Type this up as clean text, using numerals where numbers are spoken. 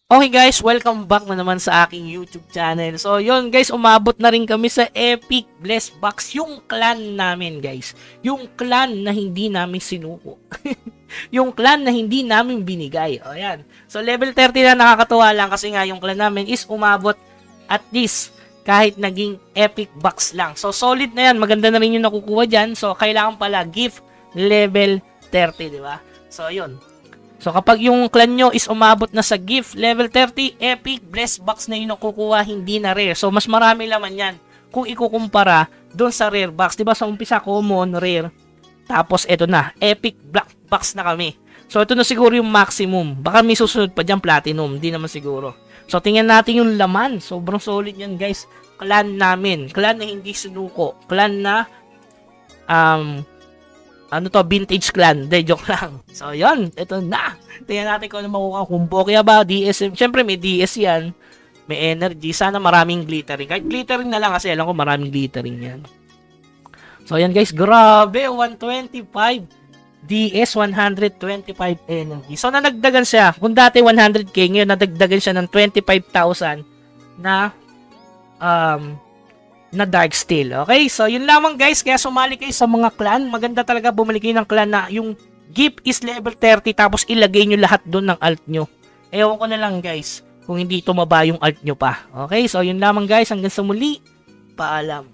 Okay guys, welcome back na naman sa aking YouTube channel. So yun guys, umabot na rin kami sa Epic Bless Box, yung clan namin guys. Yung clan na hindi namin sinuko. Yung clan na hindi namin binigay. O yan. So level 30 na, nakakatuwa lang kasi nga yung clan namin is umabot at least kahit naging Epic Box lang. So solid na yan, maganda na rin yung nakukuha dyan. So kailangan pala gift level 30, di ba? So yun. So kapag yung clan nyo is umabot na sa gift level 30, Epic Bless Box na yung nakukuha, hindi na rare. So mas marami laman yan kung ikukumpara doon sa rare box. Diba sa umpisa common, rare. Tapos eto na, Epic Black Box na kami. So ito na siguro yung maximum. Baka may susunod pa dyan platinum, hindi naman siguro. So tingnan natin yung laman. Sobrang solid yan guys. Clan namin. Clan na hindi sinuko. Clan na vintage clan. De, joke lang. So, yun. Ito na. Tingnan natin kung ano makukuha. Kung Bokya ba, DS. Siyempre, may DS yan. May energy. Sana maraming glittering. Kahit glittering na lang kasi alam ko maraming glittering yan. So, yan guys. Grabe. 125. DS 125 energy. So, nadagdagan siya. Kung dati 100k, ngayon nadagdagan siya ng 25,000 na dark steel. Okay? So, yun lamang guys. Kaya sumali kayo sa mga clan. Maganda talaga bumili kayo ng clan na yung gift is level 30 tapos ilagay nyo lahat doon ng alt nyo. Ewan ko na lang guys kung hindi tumaba yung alt nyo pa. Okay? So, yun lamang guys. Hanggang sa muli. Paalam.